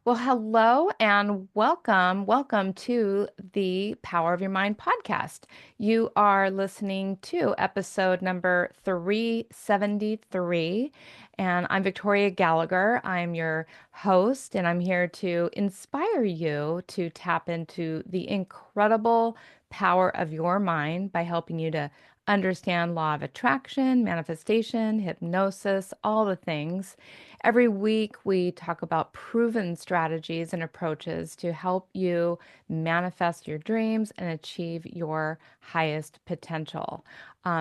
Well, hello and welcome. Welcome to the Power of Your Mind podcast. You are listening to episode number 373, and I'm Victoria Gallagher. I'm your host, and I'm here to inspire you to tap into the incredible power of your mind by helping you to understand law of attraction, manifestation, hypnosis, all the things. Every week, we talk about proven strategies and approaches to help you manifest your dreams and achieve your highest potential.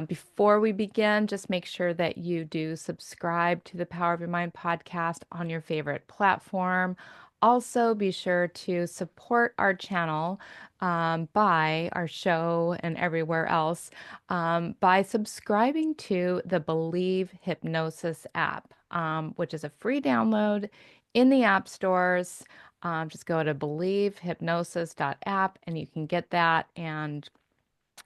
Before we begin, just make sure that you do subscribe to the Power of Your Mind podcast on your favorite platform. Also, be sure to support our channel by our show and everywhere else by subscribing to the Believe Hypnosis app, which is a free download in the app stores. Just go to believehypnosis.app and you can get that. And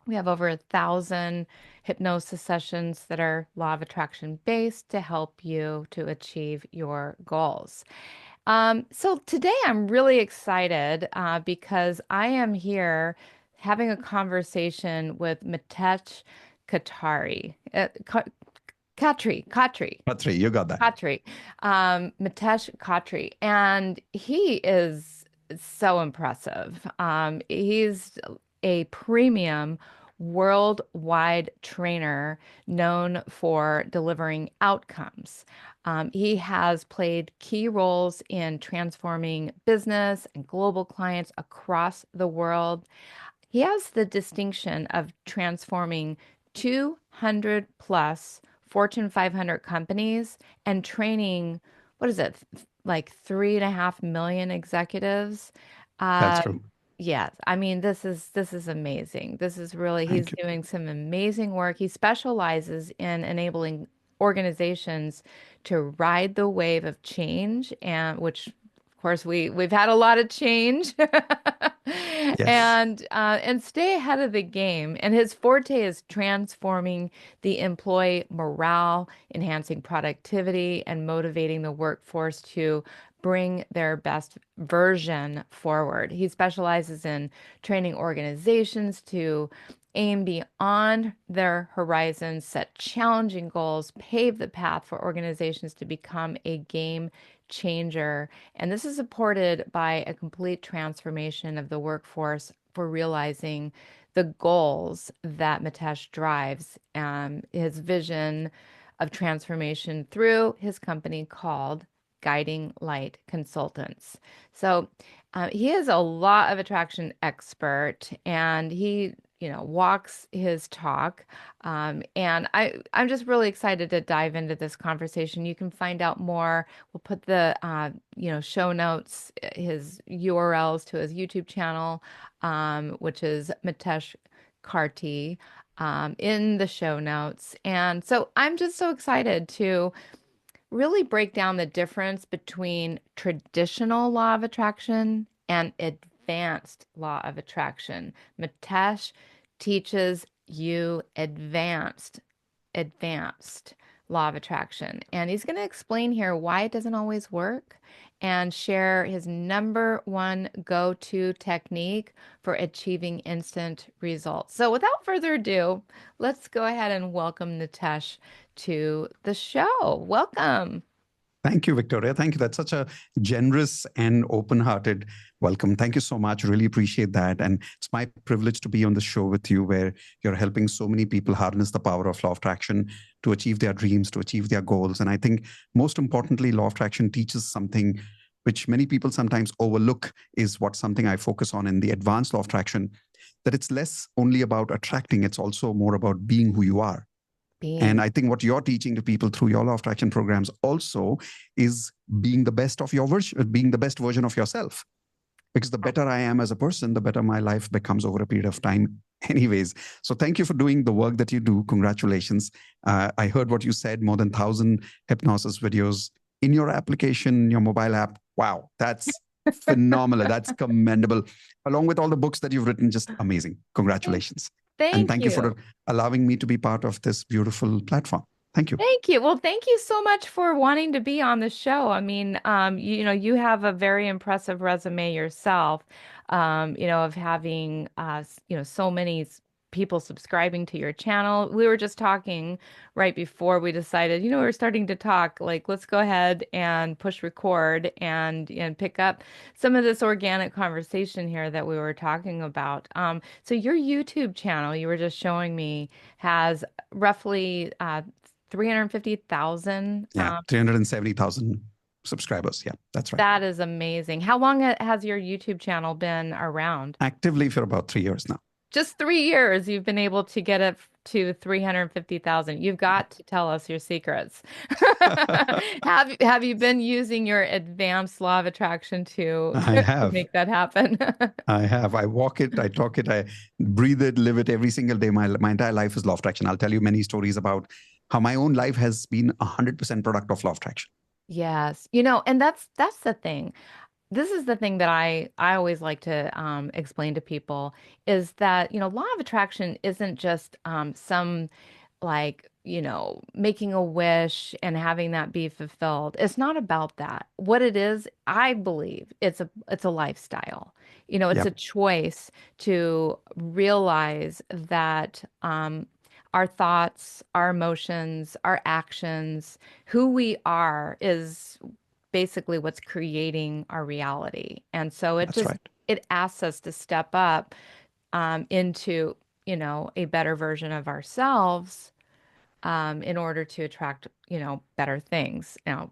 we have over 1,000 hypnosis sessions that are law of attraction based to help you to achieve your goals. So today I'm really excited because I am here having a conversation with Mitesh Khatri. Khatri. Khatri, you got that. Khatri, Mitesh Khatri, and he is so impressive. He's a premium worldwide trainer known for delivering outcomes. He has played key roles in transforming business and global clients across the world. He has the distinction of transforming 200 plus Fortune 500 companies and training, what is it, like 3.5 million executives. That's Uh, true. yes, I mean this is amazing. This is really he's Thank you. doing some amazing work. He specializes in enabling organizations to ride the wave of change, and which of course we've had a lot of change Yes. and stay ahead of the game. And his forte is transforming the employee morale, enhancing productivity, and motivating the workforce to bring their best version forward. He specializes in training organizations to aim beyond their horizons, set challenging goals, pave the path for organizations to become a game changer. And this is supported by a complete transformation of the workforce for realizing the goals that Mitesh drives, his vision of transformation through his company called Guiding Light Consultants. So he is a law of attraction expert, and he walks his talk. I'm just really excited to dive into this conversation. You can find out more. We'll put the show notes, his URLs to his YouTube channel, which is Mitesh Kharti, in the show notes. And so I'm just so excited to really break down the difference between traditional law of attraction and advanced law of attraction. Mitesh teaches you advanced law of attraction. And he's going to explain here why it doesn't always work and share his number one go-to technique for achieving instant results. So without further ado, let's go ahead and welcome Nitesh to the show. Welcome. Thank you, Victoria. Thank you. That's such a generous and open hearted welcome. Thank you so much. Really appreciate that. And it's my privilege to be on the show with you where you're helping so many people harness the power of law of attraction to achieve their dreams, to achieve their goals. And I think most importantly, law of attraction teaches something which many people sometimes overlook is what something I focus on in the advanced law of attraction, that it's less only about attracting, it's also more about being who you are. And Being. I think what you're teaching to people through your law of attraction programs also is being the best of your version, being the best version of yourself. Because the better I am as a person, the better my life becomes over a period of time, anyways. So thank you for doing the work that you do. Congratulations. I heard what you said, more than 1,000 hypnosis videos in your application, your mobile app. Wow, that's phenomenal. That's commendable. Along with all the books that you've written, just amazing. Congratulations. And Thank thank you for you. allowing me to be part of this beautiful platform. Thank you. Thank you. Well, thank you so much for wanting to be on the show. I mean, you have a very impressive resume yourself, of having, so many people subscribing to your channel. We were just talking right before we decided, we were starting to talk, like, let's go ahead and push record and pick up some of this organic conversation here that we were talking about. So your YouTube channel, you were just showing me, has roughly 350,000. Yeah, 370,000 subscribers. Yeah, that's right. That is amazing. How long has your YouTube channel been around? Actively for about 3 years now. Just 3 years, you've been able to get it to 350,000. You've got to tell us your secrets. Have you been using your advanced law of attraction to I to have. make that happen? I have. I walk it, I talk it, I breathe it, live it every single day. My entire life is law of attraction. I'll tell you many stories about how my own life has been 100% product of law of attraction. Yes. And that's the thing. This is the thing that I always like to explain to people is that, law of attraction isn't just some like, making a wish and having that be fulfilled. It's not about that. What it is, I believe it's a lifestyle. It's a Yep, choice to realize that our thoughts, our emotions, our actions, who we are is basically what's creating our reality. And so that's right. it asks us to step up into, a better version of ourselves in order to attract, better things. Now,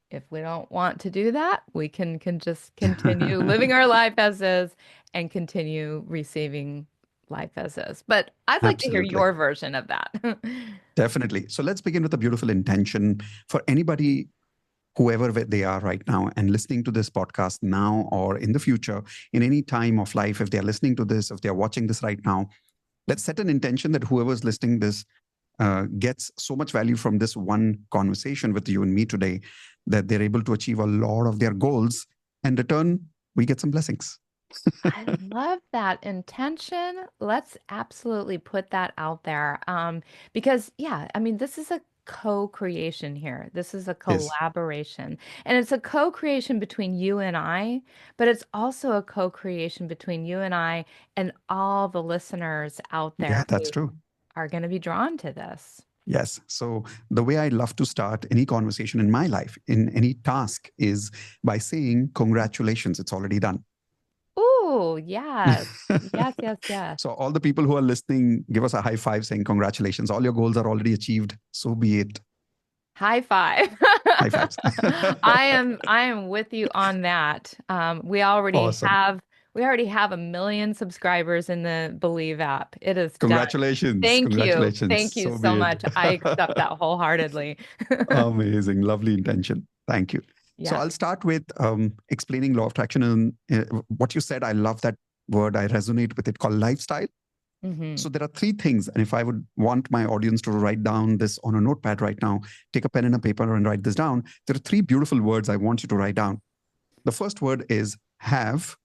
if we don't want to do that, we can just continue living our life as is and continue receiving life as is. But I'd like to hear Absolutely. your version of that. Definitely. So let's begin with a beautiful intention for anybody, whoever they are right now, and listening to this podcast now or in the future, in any time of life, if they're listening to this, if they're watching this right now, let's set an intention that whoever's listening this gets so much value from this one conversation with you and me today that they're able to achieve a lot of their goals. And return, we get some blessings. I love that intention. Let's absolutely put that out there. Because yeah, I mean, this is a co-creation here. This is a Yes. collaboration. And it's a co-creation between you and I, but it's also a co-creation between you and I and all the listeners out Yeah, there that's who true. are going to be drawn to this. Yes. So the way I love to start any conversation in my life, in any task, is by saying, congratulations, it's already done. Ooh, yes. Yes, yes, yes. So all the people who are listening, give us a high five saying, congratulations, all your goals are already achieved. So be it. High five. High fives. I am with you on that. Awesome. We already have 1 million subscribers in the Believe app. It is done. Congratulations. Thank you. Congratulations. Thank you So so be it. much. I accept that wholeheartedly. Amazing. Lovely intention. Thank you. So Yeah. I'll start with explaining law of attraction. And what you said, I love that word. I resonate with it, called lifestyle. Hmm. So there are three things. And if I would want my audience to write down this on a notepad right now, take a pen and a paper and write this down. There are three beautiful words I want you to write down. The first word is have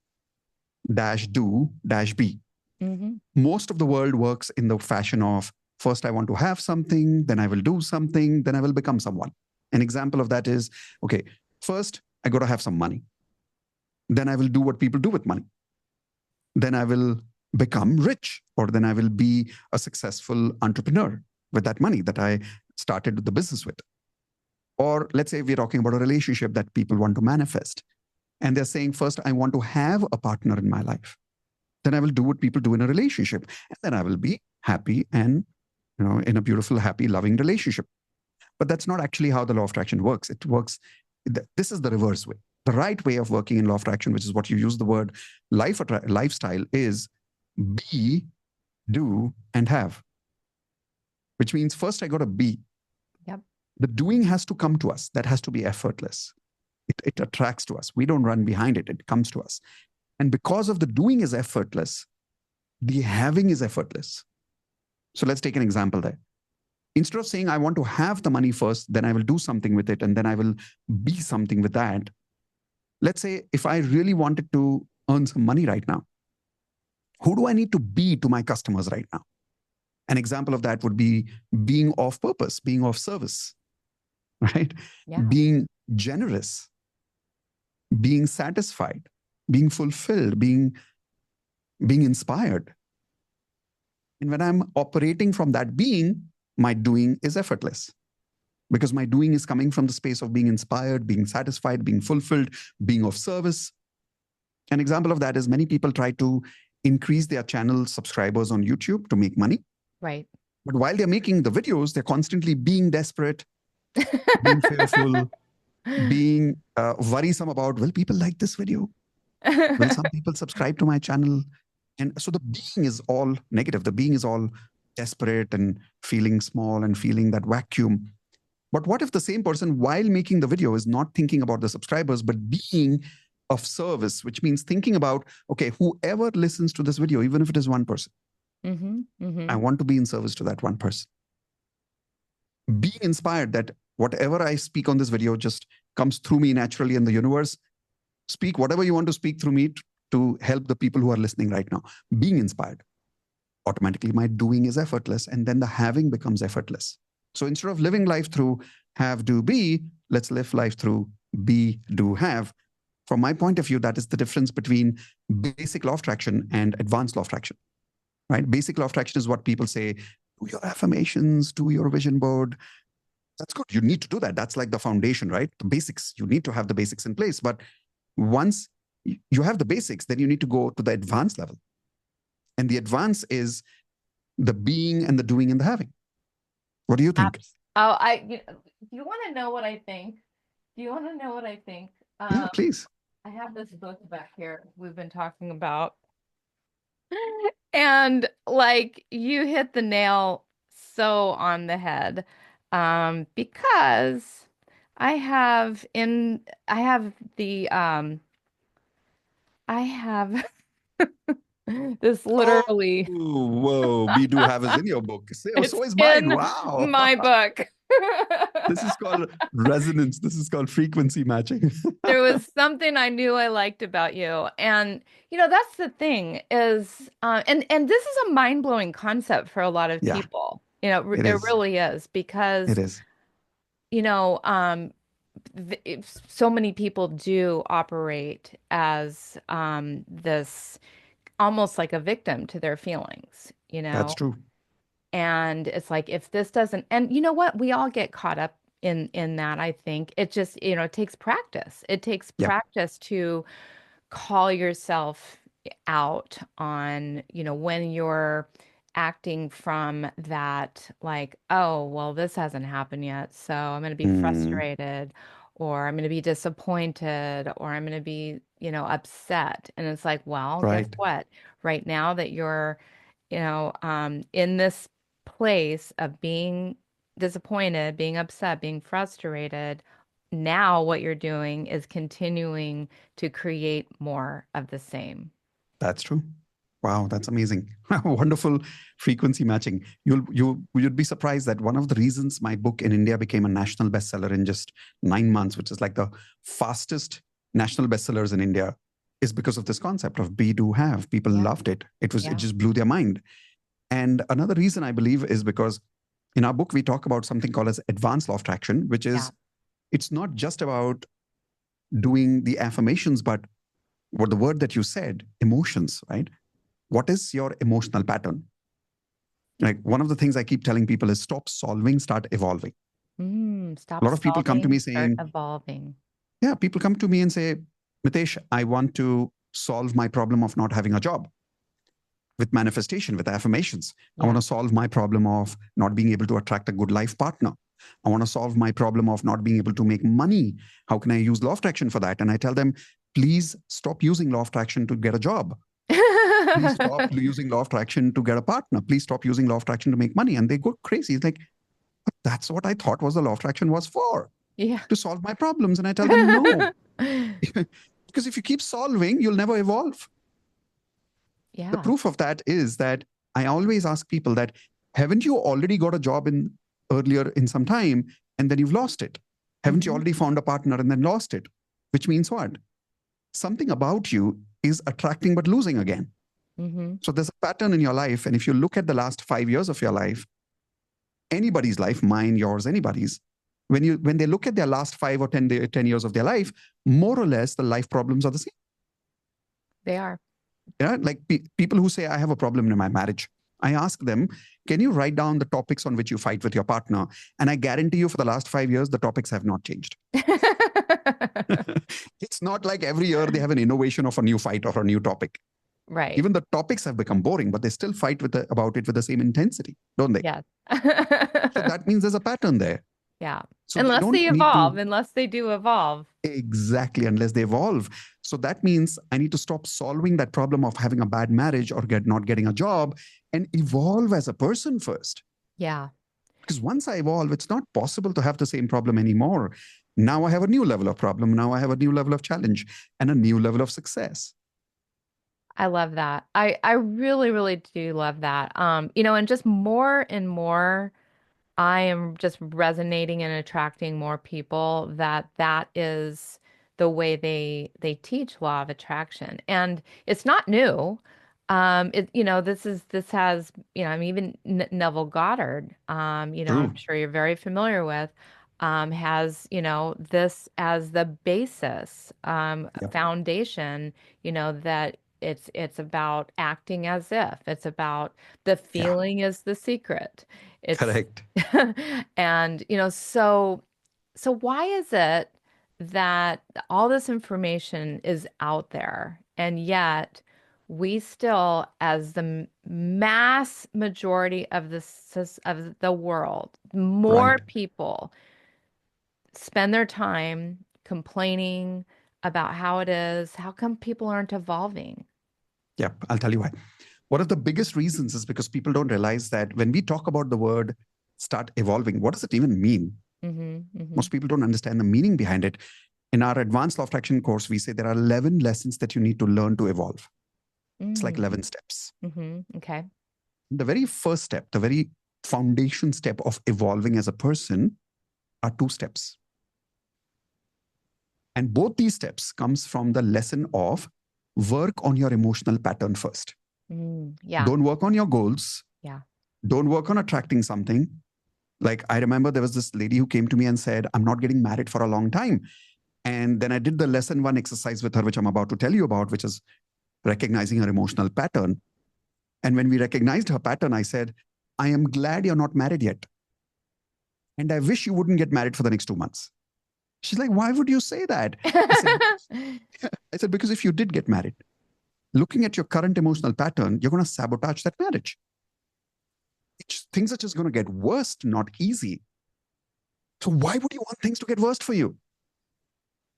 dash do dash be. Hmm. Most of the world works in the fashion of first I want to have something, then I will do something, then I will become someone. An example of that is, okay, first I got to have some money. Then I will do what people do with money. Then I will become rich, or then I will be a successful entrepreneur with that money that I started the business with. Or let's say we're talking about a relationship that people want to manifest. And they're saying, first, I want to have a partner in my life. Then I will do what people do in a relationship. And then I will be happy and, in a beautiful, happy, loving relationship. But that's not actually how the law of attraction works. It works, this is the reverse way. The right way of working in law of attraction, which is what you use the word lifestyle, is be, do, and have. Which means first I got to be. Yep. The doing has to come to us. That has to be effortless. It attracts to us. We don't run behind it. It comes to us. And because of the doing is effortless, the having is effortless. So let's take an example there. Instead of saying, I want to have the money first, then I will do something with it, and then I will be something with that. Let's say if I really wanted to earn some money right now, who do I need to be to my customers right now? An example of that would be being of purpose, being of service, right? Yeah. Being generous, being satisfied, being fulfilled, being inspired. And when I'm operating from that being, my doing is effortless because my doing is coming from the space of being inspired, being satisfied, being fulfilled, being of service. An example of that is many people try to increase their channel subscribers on YouTube to make money. Right. But while they're making the videos, they're constantly being desperate, being fearful, being worrisome about, will people like this video? Will some people subscribe to my channel? And so the being is all negative. The being is all desperate and feeling small and feeling that vacuum. But what if the same person, while making the video, is not thinking about the subscribers, but being of service, which means thinking about, okay, whoever listens to this video, even if it is one person, I want to be in service to that one person. Being inspired that whatever I speak on this video just comes through me naturally in the universe. Speak whatever you want to speak through me to help the people who are listening right now. Being inspired. Automatically, my doing is effortless, and then the having becomes effortless. So instead of living life through have, do, be, let's live life through be, do, have. From my point of view, that is the difference between basic law of attraction and advanced law of attraction, right? Basic law of attraction is what people say, do your affirmations, do your vision board. That's good. You need to do that. That's like the foundation, right? The basics. You need to have the basics in place. But once you have the basics, then you need to go to the advanced level. And the advance is the being and the doing and the having. What do you think? Oh, do you want to know what I think? Do you want to know what I think? Yeah, please. I have this book back here we've been talking about. And like you hit the nail so on the head. Because I have the I have this Oh, literally whoa. Be, do, have is in your book. So, it's so is mine. in Wow. my book. This is called resonance. This is called frequency matching. There was something I knew I liked about you. And that's the thing is and this is a mind-blowing concept for a lot of Yeah, people. it It is. really is It because is. you know, so many people do operate as this almost like a victim to their feelings, That's true. and it's like if this doesn't, and you know what, we all get caught up in that. I think it just, it takes practice. It takes Yeah. practice to call yourself out on, when you're acting from that, like, oh, well, this hasn't happened yet, so I'm going to be Mm, frustrated, or I'm going to be disappointed, or I'm going to be, upset. And it's like, well, guess right. what? Right now that you're, in this place of being disappointed, being upset, being frustrated, now what you're doing is continuing to create more of the same. That's true. Wow, that's amazing. Wonderful frequency matching. You'd be surprised that one of the reasons my book in India became a national bestseller in just 9 months, which is like the fastest national bestsellers in India, is because of this concept of be, do, have. People Yeah. loved it. It Yeah. just blew their mind. And another reason I believe is because in our book we talk about something called as advanced law of attraction, which Yeah. is it's not just about doing the affirmations, but what the word that you said, emotions, right? What is your emotional pattern? Like one of the things I keep telling people is stop solving, start evolving. A Stop lot of people come to me solving, start saying, evolving. yeah, people come to me and say, Mitesh, I want to solve my problem of not having a job with manifestation, with affirmations. I want Yeah. to solve my problem of not being able to attract a good life partner. I want to solve my problem of not being able to make money. How can I use law of attraction for that? And I tell them, please stop using law of attraction to get a job. Please stop using law of attraction to get a partner. Please stop using law of attraction to make money. And they go crazy. It's like, but that's what I thought was the law of attraction was for, Yeah. to solve my problems. And I tell them, no, because if you keep solving, you'll never evolve. The Yeah. proof of that is that I always ask people that, haven't you already got a job in earlier in some time and then you've lost it? Haven't you Mhm. already found a partner and then lost it? Which means what? Something about you is attracting but losing again. Mm-hmm. So there's a pattern in your life. And if you look at the last 5 years of your life, anybody's life, mine, yours, anybody's, when they look at their last 5 or 10 years of their life, more or less the life problems are the same. They are. Yeah, like people who say, I have a problem in my marriage. I ask them, can you write down the topics on which you fight with your partner? And I guarantee you for the last 5 years, the topics have not changed. It's not like every year they have an innovation of a new fight or a new topic. Right. Even the topics have become boring, but they still fight about it with the same intensity, don't they? Yes. So that means there's a pattern there. Yeah. So they Unless don't they need evolve, to unless they do evolve. exactly unless they evolve. So that means I need to stop solving that problem of having a bad marriage or not getting a job and evolve as a person first. Yeah. Because once I evolve, it's not possible to have the same problem anymore. Now I have a new level of problem. Now I have a new level of challenge and a new level of success. I love that. I really, really do love that. And just more and more I am just resonating and attracting more people that is the way they teach law of attraction. And it's not new. This has, I mean, even Neville Goddard, I'm True. sure you're very familiar with, has, this as the basis, Yep. foundation, that it's about acting as if. It's about the Yeah. feeling is the secret. It's Correct. and so why is it that all this information is out there and yet we still, as the mass majority of of the world, more Right. people spend their time complaining about how it is? How come people aren't evolving? Yep. I'll tell you why. One of the biggest reasons is because people don't realize that when we talk about the word start evolving, what does it even mean? Mm-hmm, mm-hmm, Most people don't understand the meaning behind it. In our advanced law of attraction course, we say there are 11 lessons that you need to learn to evolve. It's like mm-hmm, 11 steps. okay. The very first step, the very foundation step of evolving as a person are two steps. And both these steps comes from the lesson of work on your emotional pattern first. Yeah, Don't work on your goals. yeah. Don't work on attracting something. Like I remember there was this lady who came to me and said, I'm not getting married for a long time. And then I did the lesson one exercise with her, which I'm about to tell you about, which is recognizing her emotional pattern. And when we recognized her pattern, I said, I am glad you're not married yet. And I wish you wouldn't get married for the next 2 months. She's like, why would you say that? I said, because if you did get married, looking at your current emotional pattern, you're going to sabotage that marriage. Things are just going to get worse, not easy. So why would you want things to get worse for you?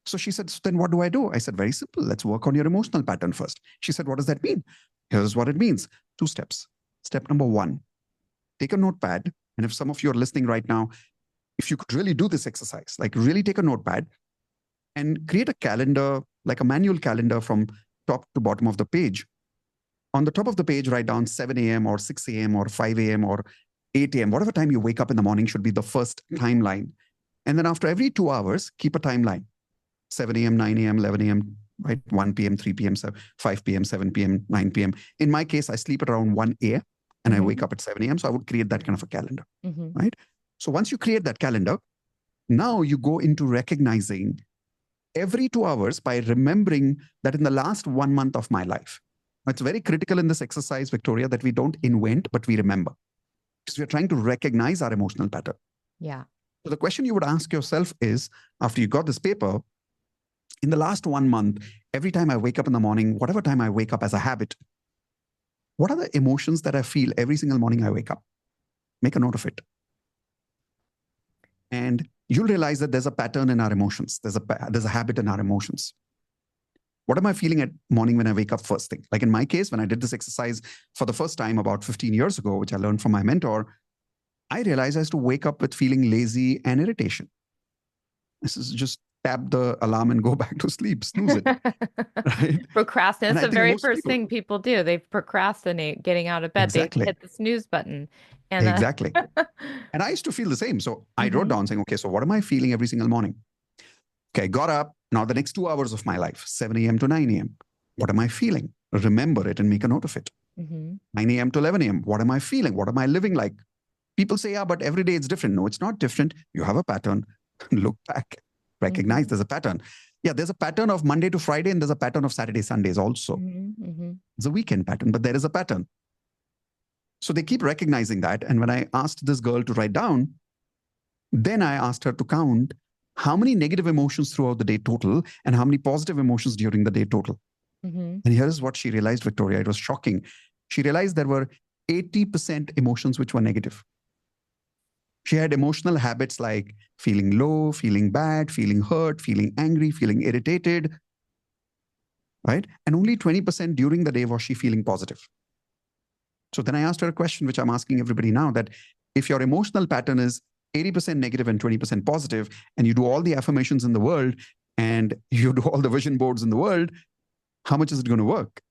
So she said, so then what do I do? I said, very simple. Let's work on your emotional pattern first. She said, what does that mean? Here's what it means. 2 steps. Step number 1, take a notepad. And if some of you are listening right now, if you could really do this exercise, like really take a notepad and create a calendar, like a manual calendar from top to bottom of the page. On the top of the page, write down 7 a.m. or 6 a.m. or 5 a.m. or 8 a.m. Whatever time you wake up in the morning should be the first timeline. And then after every 2 hours, keep a timeline. 7 a.m., 9 a.m., 11 a.m., right? 1 p.m., 3 p.m., 5 p.m., 7 p.m., 9 p.m. In my case, I sleep at around 1 a.m. and I wake up at 7 a.m. So I would create that kind of a calendar, right? So once you create that calendar, now you go into recognizing every 2 hours by remembering that in the last 1 month of my life. It's very critical in this exercise, Victoria, that we don't invent, but we remember. Because we're trying to recognize our emotional pattern. Yeah. So the question you would ask yourself is, after you got this paper, in the last 1 month, every time I wake up in the morning, whatever time I wake up as a habit, what are the emotions that I feel every single morning I wake up? Make a note of it. And you'll realize that there's a pattern in our emotions. There's a habit in our emotions. What am I feeling at morning when I wake up first thing? Like in my case, when I did this exercise for the first time about 15 years ago, which I learned from my mentor, I realized I used to wake up with feeling lazy and irritation. This is just tap the alarm and go back to sleep, snooze it, right? Procrastinate. And It's I the think very most first people, thing people do. They procrastinate getting out of bed. They exactly, hit the snooze button. And exactly. And I used to feel the same. So I wrote hmm down saying, okay, so what am I feeling every single morning? Okay, I got up. Now the next 2 hours of my life, 7 a.m. to 9 a.m. What am I feeling? remember it and make a note of it. Hmm. 9 a.m. to 11 a.m. What am I feeling? What am I living like? People say, yeah, but every day it's different. No, it's not different. You have a pattern. Look back, recognize Hmm. there's a pattern. Yeah, there's a pattern of Monday to Friday, and there's a pattern of Saturday, Sundays also. Hmm. Hmm. It's a weekend pattern, but there is a pattern. So they keep recognizing that. And when I asked this girl to write down, then I asked her to count how many negative emotions throughout the day total and how many positive emotions during the day total. Hmm. And here's what she realized, Victoria. It was shocking. She realized there were 80% emotions which were negative. She had emotional habits like feeling low, feeling bad, feeling hurt, feeling angry, feeling irritated, right? And only 20% during the day was she feeling positive. So then I asked her a question, which I'm asking everybody now, that if your emotional pattern is 80% negative and 20% positive, and you do all the affirmations in the world and you do all the vision boards in the world, how much is it going to work?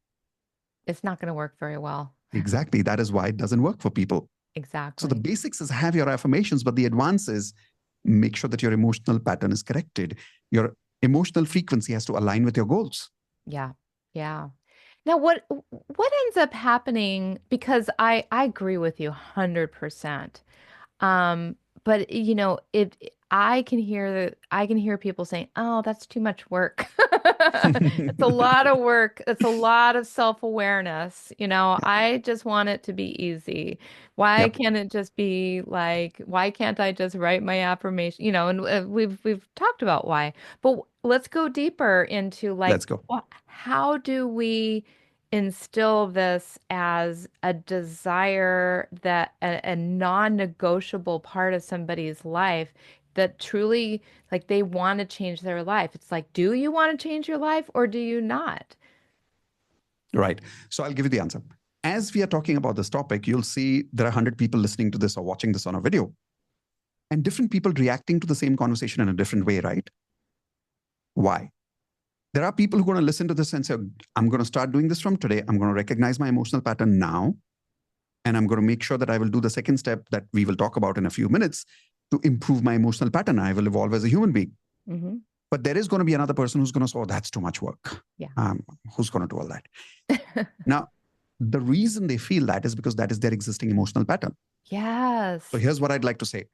It's not going to work very well. Exactly. That is why it doesn't work for people. So the Exactly. basics is have your affirmations, but the advance is make sure that your emotional pattern is corrected. Your emotional frequency has to align with your goals. Yeah. Yeah. Now, what ends up happening, because I agree with you 100%. Um, but I can hear people saying, "Oh, that's too much work." It's a lot of work. It's a lot of self-awareness. Yep. I just want it to be easy. Why Yep. can't it just be like, why can't I just write my affirmation? And we've talked about why. But let's go deeper into like, Let's go. how do we instill this as a desire, that a non-negotiable part of somebody's life, that truly, like, they want to change their life. It's like, do you want to change your life or do you not? Right. So I'll give you the answer. As we are talking about this topic, you'll see there are 100 people listening to this or watching this on a video, and different people reacting to the same conversation in a different way, right? Why? There are people who are going to listen to this and say, I'm going to start doing this from today. I'm going to recognize my emotional pattern now. And I'm going to make sure that I will do the second step that we will talk about in a few minutes to improve my emotional pattern. I will evolve as a human being. Hmm. But there is going to be another person who's going to say, oh, that's too much work. Yeah. Who's going to do all that? Now, the reason they feel that is because that is their existing emotional pattern. So Yes. here's what I'd like to say.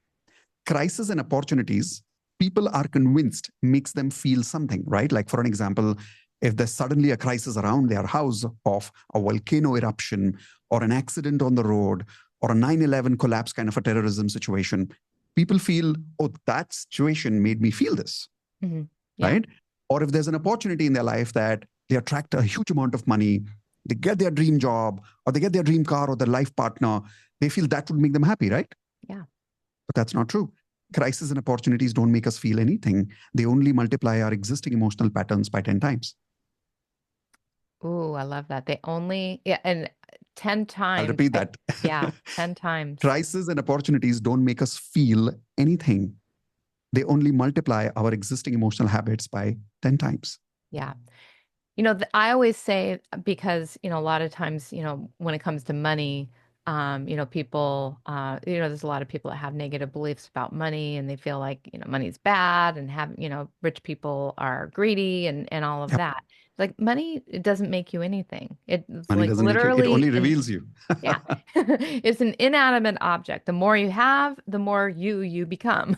Crisis and opportunities, people are convinced makes them feel something, right? Like, for an example, if there's suddenly a crisis around their house of a volcano eruption or an accident on the road or a 9/11 collapse kind of a terrorism situation, people feel, oh, that situation made me feel this, Hmm. Yeah. right? Or if there's an opportunity in their life that they attract a huge amount of money, they get their dream job or they get their dream car or their life partner, they feel that would make them happy, right? Yeah. But that's not true. Crises and opportunities don't make us feel anything. They only multiply our existing emotional patterns by 10 times. Ooh, I love that. They only, yeah, and 10 I'll times. repeat that. Yeah, 10 times. Crises and opportunities don't make us feel anything. They only multiply our existing emotional habits by 10 times. Yeah. I always say, because, a lot of times, when it comes to money, people, there's a lot of people that have negative beliefs about money, and they feel like, money's bad, and rich people are greedy, and all of Yep. that. Like, money, it doesn't make you anything. It's Money like doesn't make you, it literally only reveals you. yeah, it's an inanimate object. The more you have, the more you become.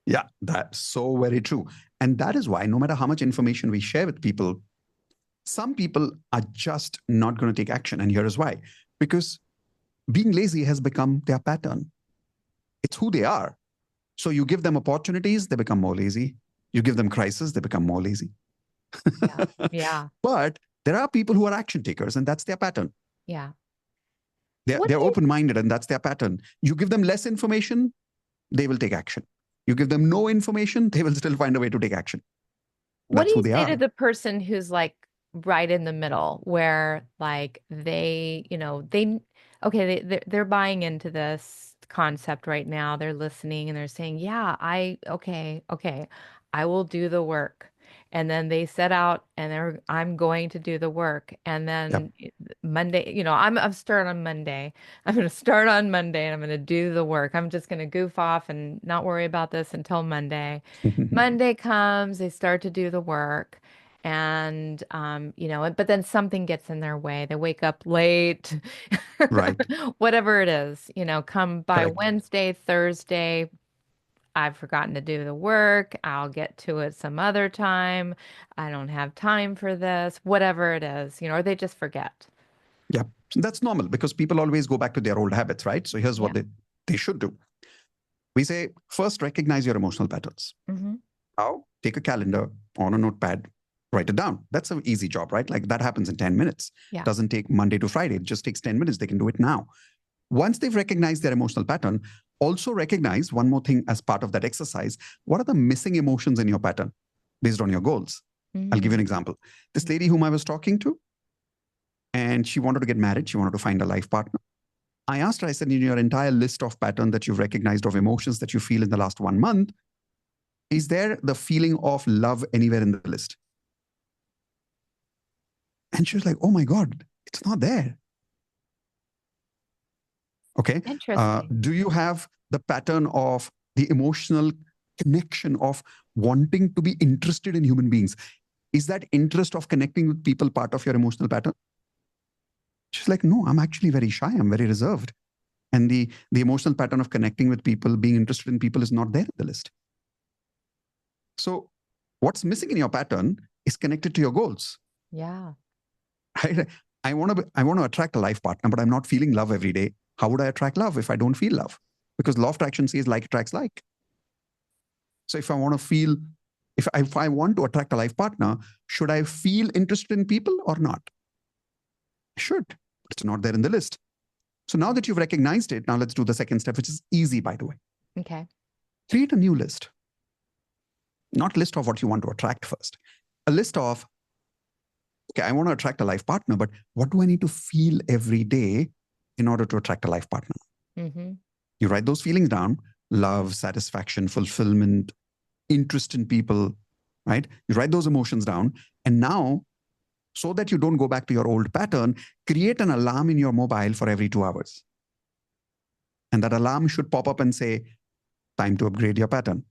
Yeah, that's so very true. And that is why no matter how much information we share with people, some people are just not going to take action. And here is why. Because being lazy has become their pattern. It's who they are. So you give them opportunities, they become more lazy. You give them crisis, they become more lazy. Yeah. Yeah. But there are people who are action takers, and that's their pattern. Yeah. They're, What they're do you open minded, and that's their pattern. You give them less information, they will take action. You give them no information, they will still find a way to take action. What do That's who you they say to are. the person who's like right in the middle, where like okay, they're buying into this concept right now. They're listening and they're saying, "Yeah, okay, I will do the work." And then they set out and I'm going to do the work. And Yep. then Monday, I'm starting on Monday. I'm going to start on Monday and I'm going to do the work. I'm just going to goof off and not worry about this until Monday. Monday comes, they start to do the work, And but then something gets in their way. They wake up late, Right. whatever it is, come by Correct. Wednesday, Thursday. I've forgotten to do the work. I'll get to it some other time. I don't have time for this, whatever it is, or they just forget. Yeah. That's normal because people always go back to their old habits, right? So here's Yeah. what they should do. We say, first, recognize your emotional patterns. Hmm. How? Take a calendar on a notepad, write it down. That's an easy job, right? Like that happens in 10 minutes. Yeah. Doesn't take Monday to Friday. It just takes 10 minutes. They can do it now. Once they've recognized their emotional pattern, also recognize one more thing as part of that exercise. What are the missing emotions in your pattern based on your goals? I'll give you Mm. an example. This lady whom I was talking to, and she wanted to get married. She wanted to find a life partner. I asked her, I said, in your entire list of pattern that you've recognized of emotions that you feel in the last 1 month, is there the feeling of love anywhere in the list? And she was like, oh my God, it's not there. Okay. Interesting. Do you have the pattern of the emotional connection of wanting to be interested in human beings? Is that interest of connecting with people part of your emotional pattern? She's like, no, I'm actually very shy. I'm very reserved. And the emotional pattern of connecting with people, being interested in people is not there in the list. So what's missing in your pattern is connected to your goals. Yeah. Right? I want to attract a life partner, but I'm not feeling love every day. How would I attract love if I don't feel love? Because law of attraction says like attracts like. So if I want to feel, if I want to attract a life partner, should I feel interested in people or not? I should, but it's not there in the list. So now that you've recognized it, now let's do the second step, which is easy, by the way. Okay. Create a new list, not list of what you want to attract first. A list of, okay, I want to attract a life partner, but what do I need to feel every day in order to attract a life partner? Hmm. You write those feelings down: love, satisfaction, fulfillment, interest in people, right? You write those emotions down. And now, so that you don't go back to your old pattern, create an alarm in your mobile for every 2 hours. And that alarm should pop up and say, time to upgrade your pattern.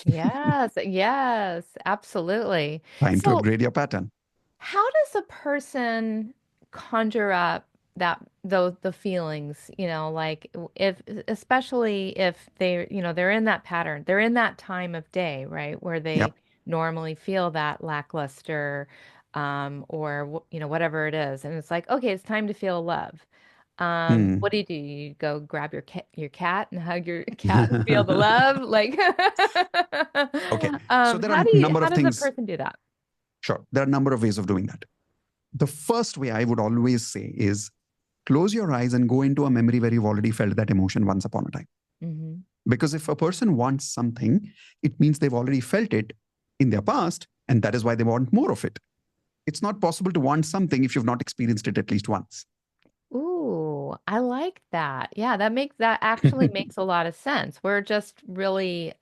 Yes, yes, absolutely. Time to So, upgrade your pattern. how does a person conjure up the feelings, like if especially if they're in that pattern, they're in that time of day, right, where they Yep. normally feel that lackluster or whatever it is, and it's like, okay, it's time to feel love. What Hmm. do? You go grab your cat and hug your cat and feel the love? Like, Okay. So there are a number how of does a things. person do that? Sure. There are a number of ways of doing that. The first way I would always say is close your eyes and go into a memory where you've already felt that emotion once upon a time. Hmm. Because if a person wants something, it means they've already felt it in their past, and that is why they want more of it. It's not possible to want something if you've not experienced it at least once. Ooh, I like that. Yeah, that actually makes a lot of sense. We're just really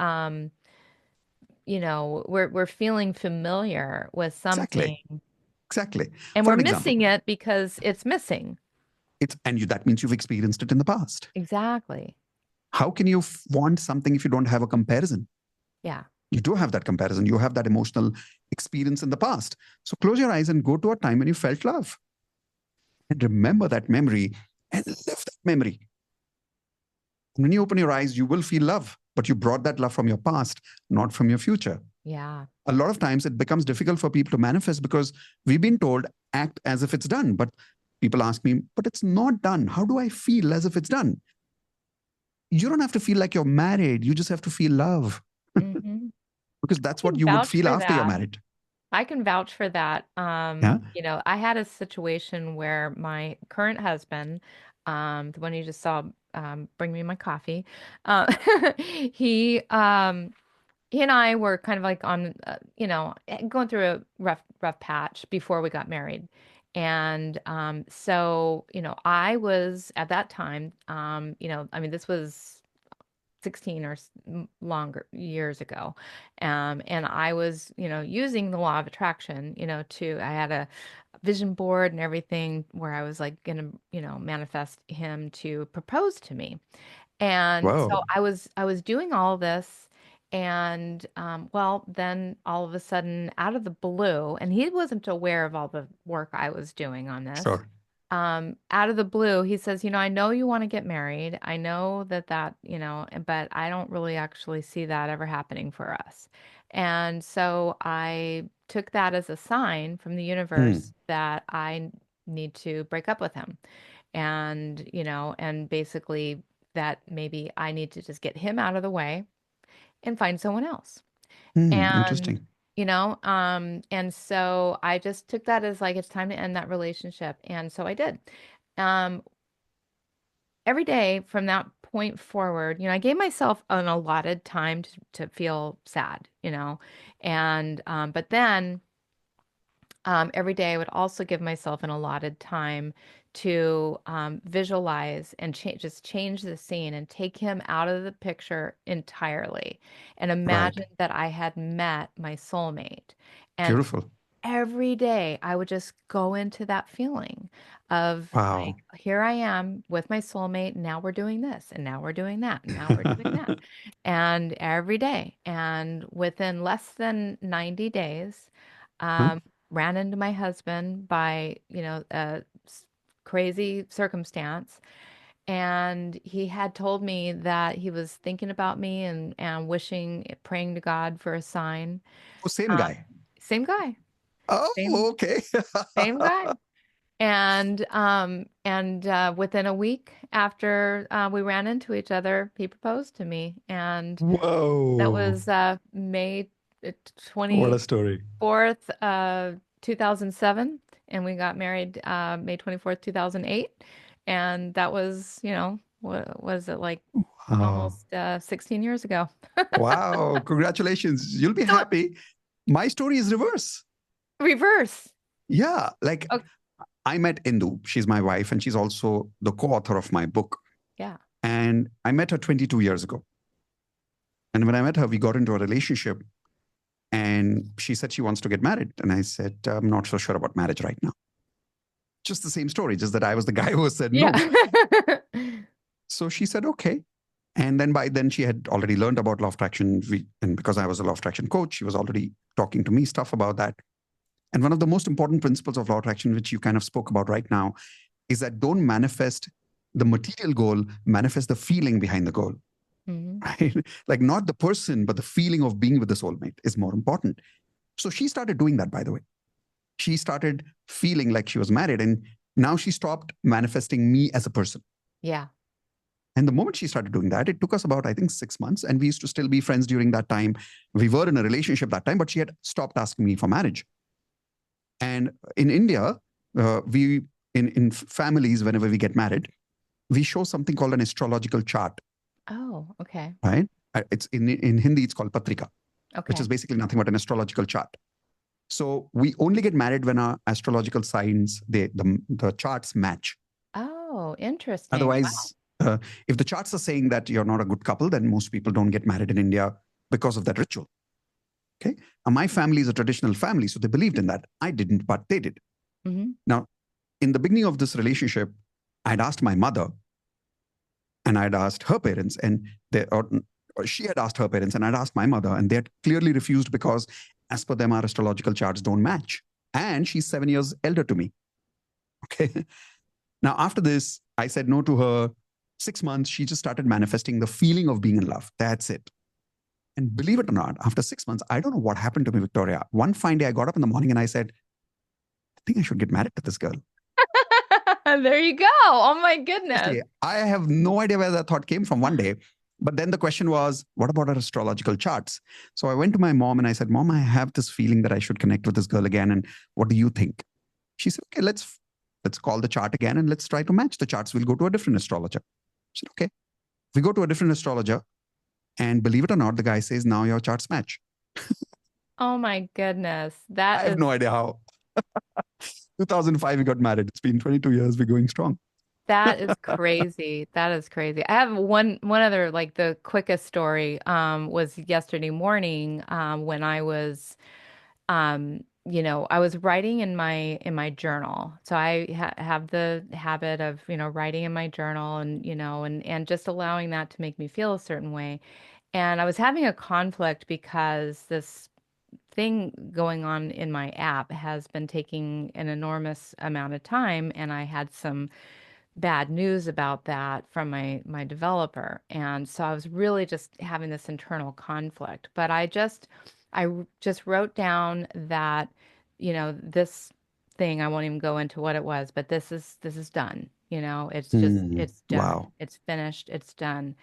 we're feeling familiar with Exactly. something Exactly. and For we're an example, missing it because it's missing. that means you've experienced it in the past. Exactly. How can you want something if you don't have a comparison? Yeah. You do have that comparison. You have that emotional experience in the past. So close your eyes and go to a time when you felt love and remember that memory and live that memory. When you open your eyes, you will feel love, but you brought that love from your past, not from your future. Yeah. A lot of times it becomes difficult for people to manifest because we've been told act as if it's done. But people ask me, but it's not done. How do I feel as if it's done? You don't have to feel like you're married. You just have to feel love Hmm. because I that's what can you would vouch feel for after you're that. married. I can vouch for that. Yeah. I had a situation where my current husband, the one you just saw, bring me my coffee, uh, he, um, he and I were kind of like on, going through a rough patch before we got married. And so, I was at that time, I mean, this was 16 or longer years ago. And I was, using the law of attraction, I had a vision board and everything where I was like going to, manifest him to propose to me. And so Whoa. I was doing all this And well, then all of a sudden, out of the blue, and he wasn't aware of all the work I was doing on this. Sure. Out of the blue, he says, I know you want to get married. I know but I don't really actually see that ever happening for us. And so I took that as a sign from the universe Mm, that I need to break up with him. And, and basically that maybe I need to just get him out of the way and find someone else. And, interesting. and so I just took that as like it's time to end that relationship. And so I did. Um, every day from that point forward, I gave myself an allotted time to feel sad, and but then every day I would also give myself an allotted time to visualize and just change the scene and take him out of the picture entirely and Right. imagine that I had met my soulmate. And Beautiful. every day I would just go into that feeling of like, Wow. here I am with my soulmate. Now we're doing this, and now we're doing that, and now we're doing that. And every day. And within less than 90 days, Huh? um, ran into my husband by, a crazy circumstance. And he had told me that he was thinking about me and wishing, praying to God for a sign. Oh, same Um, guy. same guy, Oh, same okay. same guy. And within a week after we ran into each other, he proposed to me. And that Whoa. was May What a story. 24th, 2007. And we got married May 24th, 2008. And that was, what was it like Wow. almost 16 years ago? Wow. Congratulations. You'll be So happy. My story is reverse. reverse. Yeah. Like Oh, I met Indu. She's my wife, and she's also the co-author of my book. yeah. And I met her 22 years ago. And when I met her, we got into a relationship. And she said she wants to get married. And I said, I'm not so sure about marriage right now. Just the same story, just that I was the guy who said Yeah. no. So she said, okay. And then by then she had already learned about law of attraction. And because I was a law of attraction coach, she was already talking to me stuff about that. And one of the most important principles of law of attraction, which you kind of spoke about right now, is that don't manifest the material goal, manifest the feeling behind the goal, Hmm. right? Like not the person, but the feeling of being with the soulmate is more important. So she started doing that, by the way. She started feeling like she was married, and now she stopped manifesting me as a person. Yeah. And the moment she started doing that, it took us about, I think, 6 months. And we used to still be friends during that time. We were in a relationship that time, but she had stopped asking me for marriage. And in India, we in families, whenever we get married, we show something called an astrological chart, Oh, okay. right? It's in Hindi, it's called patrika, which is Okay. basically nothing but an astrological chart. So we only get married when our astrological signs, the charts match. Oh, interesting. Wow. Otherwise, if the charts are saying that you're not a good couple, then most people don't get married in India because of that ritual. Okay. And my family is a traditional family, so they believed in that. I didn't, but they did. Hmm. Now, in the beginning of this relationship, I'd asked my mother and I'd asked her parents, and or she had asked her parents, and I'd asked my mother, and they had clearly refused because, as per them, our astrological charts don't match. And she's 7 years elder to me. Okay. Now, after this, I said no to her. 6 months, she just started manifesting the feeling of being in love. That's it. And believe it or not, after 6 months, I don't know what happened to me, Victoria. One fine day, I got up in the morning and I said, I think I should get married to this girl. There you go. Oh my goodness. Honestly, I have no idea where that thought came from one day. But then the question was, what about our astrological charts? So I went to my mom and I said, Mom, I have this feeling that I should connect with this girl again. And what do you think? She said, okay, let's call the chart again and let's try to match the charts. We'll go to a different astrologer. I said, okay. We go to a different astrologer, and believe it or not, the guy says, now your charts match. Oh my goodness. I have no idea how. 2005, we got married. It's been 22 years. We're going strong. That is crazy. That is crazy. I have one other like the quickest story was yesterday morning when I was I was writing in my journal. So I have the habit of, writing in my journal and, and just allowing that to make me feel a certain way. And I was having a conflict because this thing going on in my app has been taking an enormous amount of time, and I had some bad news about that from my developer. And so I was really just having this internal conflict. But I just wrote down that, this thing, I won't even go into what it was, but this is done. It's done. Wow. It's finished. It's done.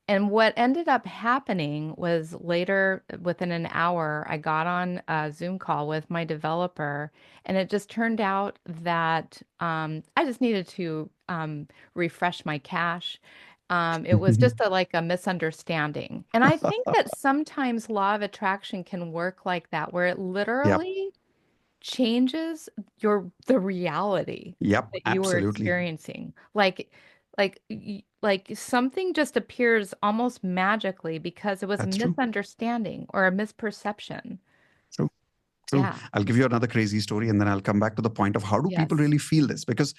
And what ended up happening was later, within an hour, I got on a Zoom call with my developer, and it just turned out that I just needed to refresh my cache. It was just like a misunderstanding. And I think that sometimes law of attraction can work like that, where it Yep. literally changes the reality Yep. that you were Absolutely. experiencing. Like something just appears almost magically because it was a That's true. misunderstanding or a misperception. True. True. Yeah. I'll give you another crazy story and then I'll come back to the point of how do people Yes. really feel this? Because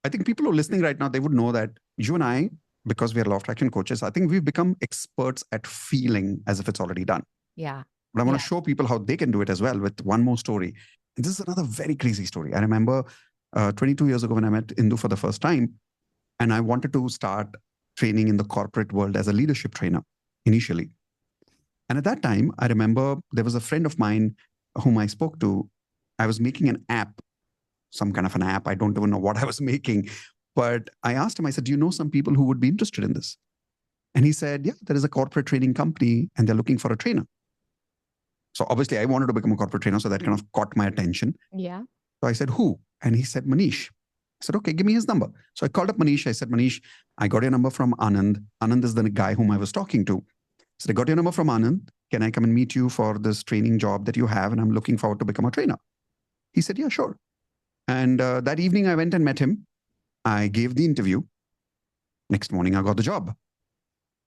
I think people who are listening right now, they would know that you and I, because we are law of attraction coaches, I think we've become experts at feeling as if it's already done. Yeah. But I want Yeah. to show people how they can do it as well with one more story. And this is another very crazy story. I remember 22 years ago when I met Indu for the first time, and I wanted to start training in the corporate world as a leadership trainer initially. And at that time, I remember there was a friend of mine whom I spoke to. I was making an app, some kind of an app. I don't even know what I was making. But I asked him, I said, do you know some people who would be interested in this? And he said, yeah, there is a corporate training company and they're looking for a trainer. So obviously, I wanted to become a corporate trainer. So that kind of caught my attention. Yeah. So I said, who? And he said, Manish. I said, okay, give me his number. So I called up Manish. I said, Manish, I got your number from Anand. Anand is the guy whom I was talking to. So I got your number from Anand. Can I come and meet you for this training job that you have? And I'm looking forward to become a trainer. He said, yeah, sure. And that evening I went and met him. I gave the interview. Next morning, I got the job.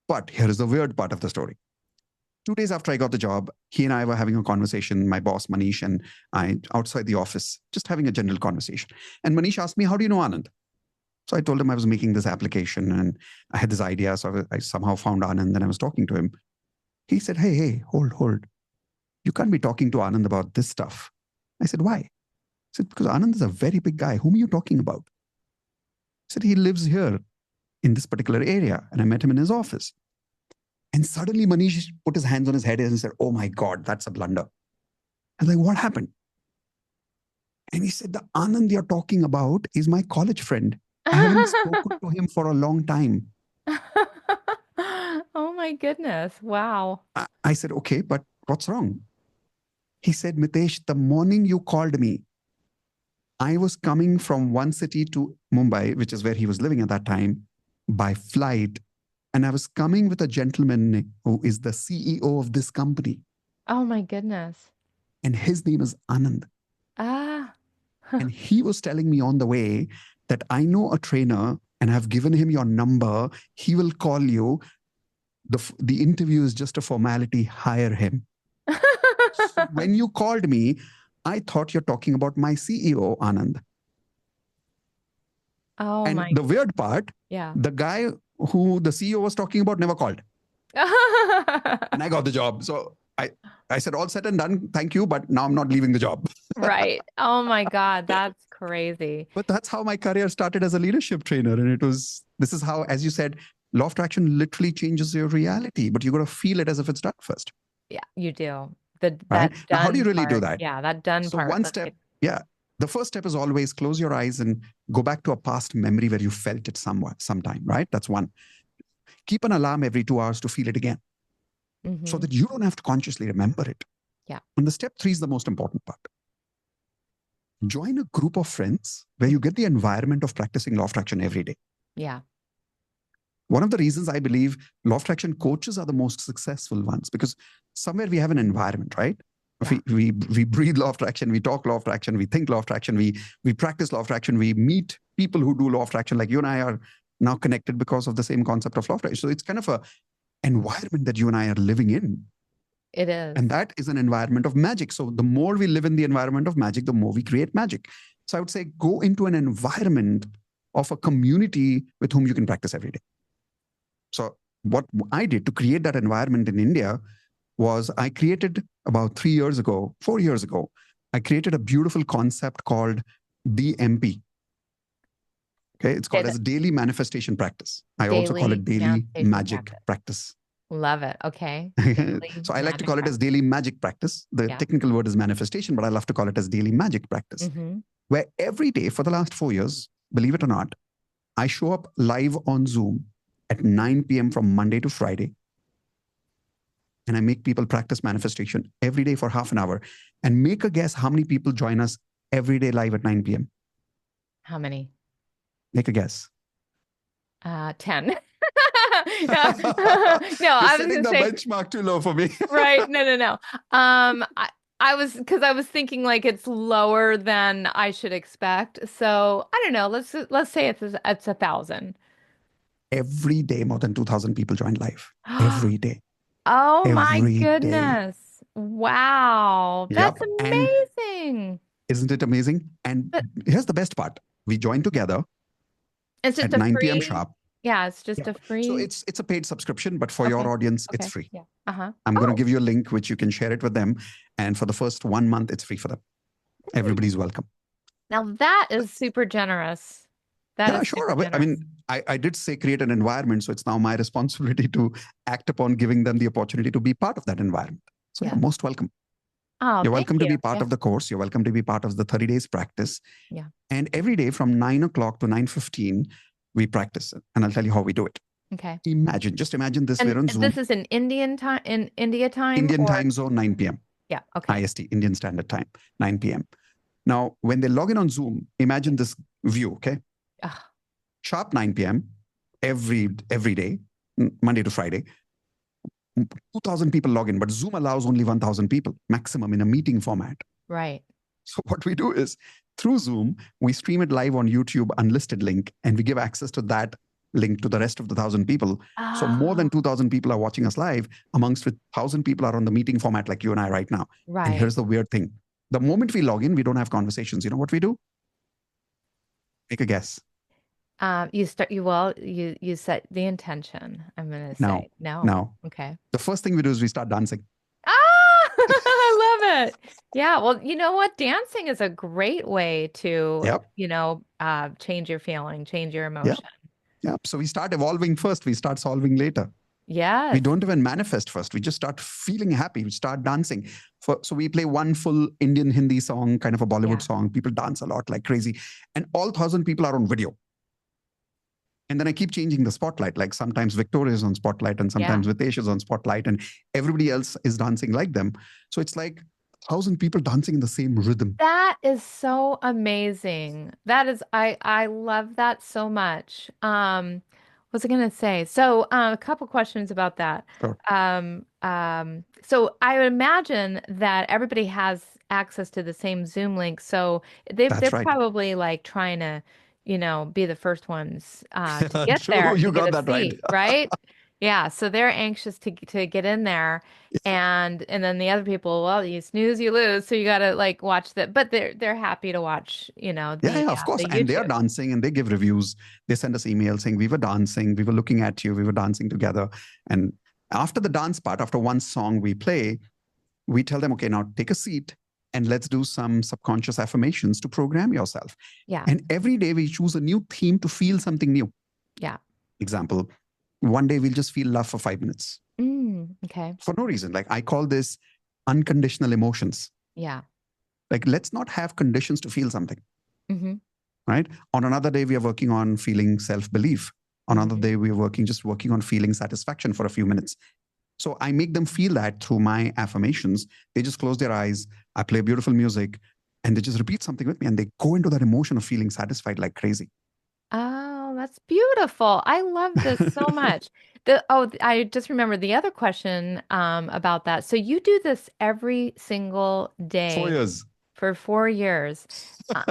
But here is the weird part of the story. 2 days after I got the job, he and I were having a conversation, my boss, Manish, and I outside the office, just having a general conversation. And Manish asked me, how do you know Anand? So I told him I was making this application and I had this idea. So I somehow found Anand and I was talking to him. He said, hey, hold. You can't be talking to Anand about this stuff. I said, why? He said, because Anand is a very big guy. Whom are you talking about? He said, he lives here in this particular area. And I met him in his office. And suddenly Manish put his hands on his head and said, oh my God, that's a blunder. I was like, what happened? And he said, the Anand you're talking about is my college friend. I haven't spoken to him for a long time. Oh my goodness. Wow. I said, okay, but what's wrong? He said, Mitesh, the morning you called me, I was coming from one city to Mumbai, which is where he was living at that time, by flight. And I was coming with a gentleman who is the CEO of this company. Oh my goodness. And his name is Anand. Ah. And he was telling me on the way that I know a trainer and I've given him your number. He will call you. The interview is just a formality. Hire him. So when you called me, I thought you're talking about my CEO, Anand. Oh And my. the weird part, Yeah. the guy who the CEO was talking about never called. And I got the job. So I said, all said and done. Thank you. But now I'm not leaving the job. Right. Oh my God, that's crazy. But that's how my career started as a leadership trainer. And this is how, as you said, law of attraction literally changes your reality, but you got to feel it as if it's done first, Yeah, you do. The right? that Now, how do you done really do part. that? Yeah, that done So part. one That's step, it. yeah, the first step is always close your eyes and go back to a past memory where you felt it somewhere, sometime, right? That's one. Keep an alarm every 2 hours to feel it again so Mm-hmm. that you don't have to consciously remember it. Yeah. And the step three is the most important part. Join a group of friends where you get the environment of practicing law of attraction every day. Yeah. One of the reasons I believe law of attraction coaches are the most successful ones because somewhere we have an environment, right? Yeah. We breathe law of attraction, we talk law of attraction, we think law of attraction, we practice law of attraction, we meet people who do law of attraction, like you and I are now connected because of the same concept of law of attraction. So it's kind of a environment that you and I are living in. It is. And that is an environment of magic. So the more we live in the environment of magic, the more we create magic. So I would say go into an environment of a community with whom you can practice every day. So what I did to create that environment in India was I created about 3 years ago, 4 years ago, I created a beautiful concept called DMP. Okay, it's Okay, called the as daily manifestation practice. I also call daily it daily manifestation magic practice. practice. Love it. Okay. Daily So I like to magic call it as practice. daily magic practice. The Yeah. technical word is manifestation, but I love to call it as daily magic practice, Mm-hmm. where every day for the last 4 years, believe it or not, I show up live on Zoom at 9 p.m. from Monday to Friday. And I make people practice manifestation every day for half an hour. And make a guess how many people join us every day live at 9 p.m. How many? Make a guess. 10. Yeah. No, You're I was setting gonna the say, benchmark too low for me. right. No, no, no. I was because I was thinking like it's lower than I should expect. So I don't know. Let's say it's 1,000. Every day, more than 2,000 people join live. Every day. Oh my Every day. goodness. Wow. That's Yep. And amazing. isn't it amazing? And But here's the best part. We join together it's just at a 9 p.m. free, sharp. yeah, it's just Yep. a So free. it's a paid subscription, but for your Okay. audience, it's Okay. free. Yeah. Uh-huh. I'm going to Oh, give you a link which you can share it with them. And for the first 1 month, it's free for them. Everybody's welcome. now that is super generous. That Yeah, is sure. super I generous. mean, I did say create an environment. So it's now my responsibility to act upon giving them the opportunity to be part of that environment. So yeah, Yeah. most welcome. Oh, You're thank welcome to you. be part Yeah. of the course. You're welcome to be part of the 30 days practice. Yeah. And every day from 9 o'clock to 9:15, we practice it. And I'll tell you how we do it. Okay. Just imagine this. And We're on this Zoom, is in Indian time, in India time, Indian or time zone, 9 p.m. yeah. Okay. IST, Indian Standard Time, 9 p.m. Now, when they log in on Zoom, imagine this view, okay? Ugh, Sharp 9 p.m. every day, Monday to Friday. 2,000 people log in, but Zoom allows only 1,000 people maximum in a meeting format. right. So what we do is through Zoom, we stream it live on YouTube, unlisted link, and we give access to that link to the rest of the 1,000 people. So more Oh, than 2,000 people are watching us live, amongst which 1,000 people are on the meeting format like you and I right now. And right. here's the weird thing. The moment we log in, we don't have conversations. You know what we do? Take a guess. You set the intention. I'm gonna Now, say no. now, Okay. the first thing we do is we start dancing. Ah, I love it. Yeah, well, you know what? Dancing is a great way to, Yep. change your feeling, change your Yep. emotion. Yep. So we start evolving first, we start solving later. We Yes. don't even manifest first. We just start feeling happy. We start dancing. So we play one full Indian Hindi song, kind of a Bollywood Yeah. song. People dance a lot like crazy. And all 1,000 people are on video. And then I keep changing the spotlight. Like sometimes Victoria is on spotlight and Yeah. sometimes Mitesh is on spotlight and everybody else is dancing like them. So it's like 1,000 people dancing in the same rhythm. That is so amazing. That is, I love that so much. What was I gonna say? So, a couple questions about that. Sure. So I would imagine that everybody has access to the same Zoom link, so they're That's right. probably like trying to, be the first ones to get True. there, to You get got a that right. seat, right? Yeah, so they're anxious to get in there. And then the other people, well, you snooze, you lose. So you gotta like watch that, but they're happy to watch, Yeah, yeah, of course. the And they are YouTube. dancing and they give reviews. They send us emails saying, we were dancing, we were looking at you, we were dancing together. And after the dance part, after one song we play, we tell them, okay, now take a seat and let's do some subconscious affirmations to program yourself. Yeah, And every day we choose a new theme to feel something new. yeah. Example, one day we'll just feel love for 5 minutes Okay. for no reason. Like I call this unconditional emotions. Yeah. Like let's not have conditions to feel something. Mm-hmm. Right? On another day, we are working on feeling self-belief. On another Mm-hmm. day, we are just working on feeling satisfaction for a few minutes. So I make them feel that through my affirmations. They just close their eyes. I play beautiful music and they just repeat something with me and they go into that emotion of feeling satisfied like crazy. Oh, that's beautiful. I love this so much. I just remembered the other question about that. So you do this every single four day years. for 4 years.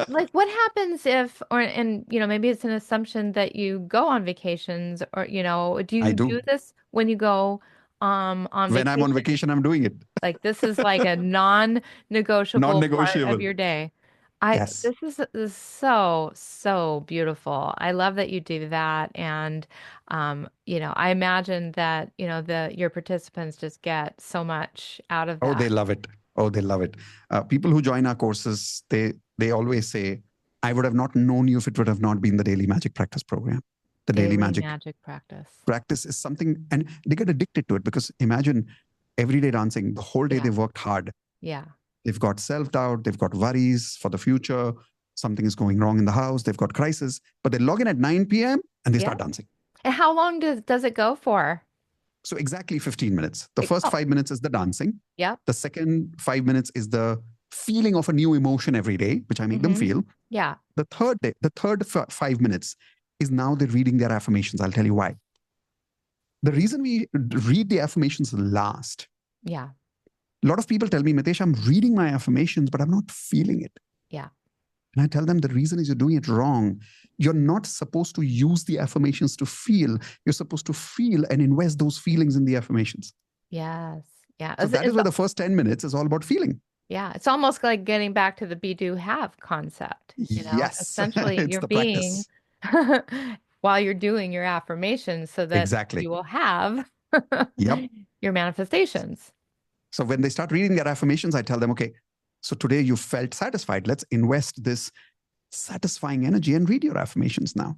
Like what happens if, or and maybe it's an assumption that you go on vacations, or do I you do. do this when you go on When I'm on vacation? vacation, I'm doing it. Like this is like a non-negotiable part of Non-negotiable. your day. Yes. This is so, so beautiful. I love that you do that. And I imagine that, your participants just get so much out of Oh, that. they love it. Oh, they love it. People who join our courses, they always say, I would have not known you if it would have not been the daily magic practice program. The daily Daily magic magic practice. practice is something, and they get addicted to it because imagine everyday dancing, the whole day Yeah. they've worked hard. Yeah. They've got self-doubt, they've got worries for the future, something is going wrong in the house, they've got crisis, but they log in at 9 p.m. and they Yeah. start dancing. And how long does it go for? So exactly 15 minutes. The first Oh, 5 minutes is the dancing. yep. The second 5 minutes is the feeling of a new emotion every day, which I make them Mm-hmm. feel. Yeah. The third 5 minutes is now they're reading their affirmations. I'll tell you why. The reason we read the affirmations last, Yeah. a lot of people tell me, Mitesh, I'm reading my affirmations, but I'm not feeling it. Yeah. And I tell them the reason is you're doing it wrong. You're not supposed to use the affirmations to feel. You're supposed to feel and invest those feelings in the affirmations. Yes. Yeah. So that is why the first 10 minutes is all about feeling. Yeah, it's almost like getting back to the be do have concept. Yes, Essentially it's you're the being practice. while you're doing your affirmations so that Exactly. you will have Yep. your manifestations. So when they start reading their affirmations, I tell them, okay, so today you felt satisfied. Let's invest this satisfying energy and read your affirmations now.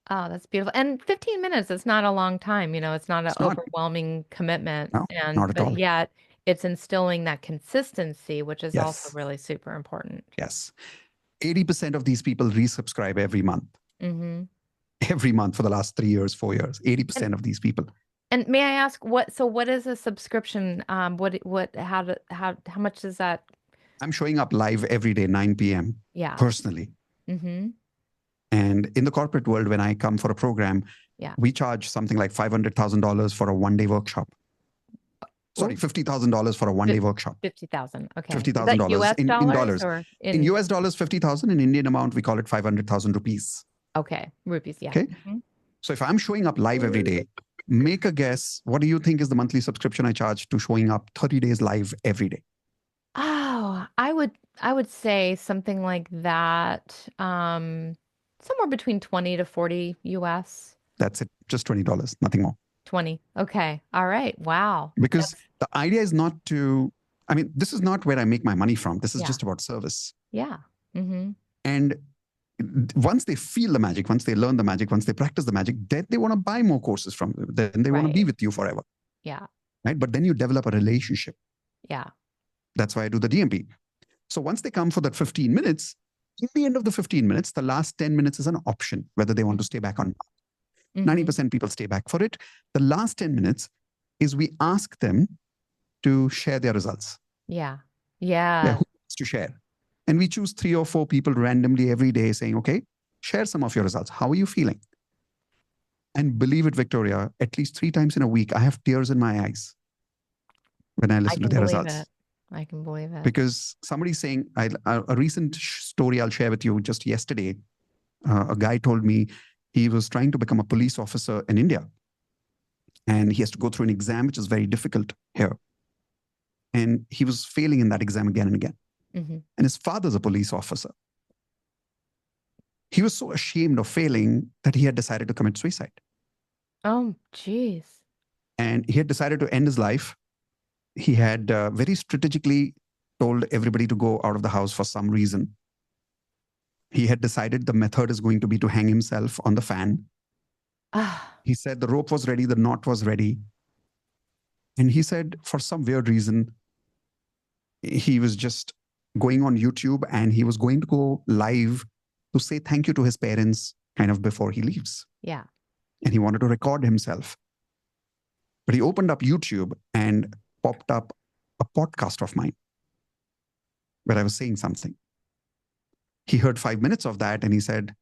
Oh, that's beautiful. And 15 minutes is not a long time, it's not an It's not, overwhelming commitment no, and not at but all. yet it's instilling that consistency, which is also Yes, really super important. yes. 80% of these people resubscribe every month, Hmm. every month for the last 3 years, 4 years. And 80% of these people. and may I ask what is a subscription? How much does that? I'm showing up live every day, 9 p.m. Yeah. personally. Mm-hmm. And in the corporate world, when I come for a program, Yeah. we charge something like $500,000 for a 1 day workshop. Sorry, Oh, $50,000 for a 1 day workshop. 50,000. Okay. fifty Is thousand that dollars US in dollars dollars. or In in? US dollars, 50,000. In Indian amount, we call it 500,000 rupees. Okay. Rupees. Yeah. Okay. So if I'm showing up live every day, make a guess. What do you think is the monthly subscription I charge to showing up 30 days live every day? Oh, I would say something like that. Somewhere between 20 to 40 US. That's it. Just $20, nothing more. 20. Okay. All right. Wow. Because That's the idea is not to, I mean, this is not where I make my money from. This is yeah. just about service. Yeah. Mm-hmm. And once they feel the magic, once they learn the magic, once they practice the magic, then they want to buy more courses from you. Then they want to be Right. with you forever. Yeah. Right. But then you develop a relationship. Yeah. That's why I do the DMP. So once they come for that 15 minutes, in the end of the 15 minutes, the last 10 minutes is an option, whether they want to stay back or not. Mm-hmm. 90% people stay back for it. The last 10 minutes is we ask them to share their results. Yeah. Yeah, Yeah. who wants to share? And we choose 3 or 4 people randomly every day saying, okay, share some of your results. How are you feeling? And believe it, Victoria, at least 3 times in a week, I have tears in my eyes when I I listen to can their believe results. it. I can believe it. Because somebody's saying, a recent story I'll share with you just yesterday, a guy told me he was trying to become a police officer in India. And he has to go through an exam, which is very difficult here. And he was failing in that exam again and again. Mm-hmm. And his father's a police officer. He was so ashamed of failing that he had decided to commit suicide. Oh, geez. And he had decided to end his life. He had very strategically told everybody to go out of the house for some reason. He had decided the method is going to be to hang himself on the fan. Ah, He said the rope was ready, the knot was ready. And he said, for some weird reason, he was just going on YouTube and he was going to go live to say thank you to his parents kind of before he leaves. yeah. And he wanted to record himself. But he opened up YouTube and popped up a podcast of mine where I was saying something. He heard 5 minutes of that and he said,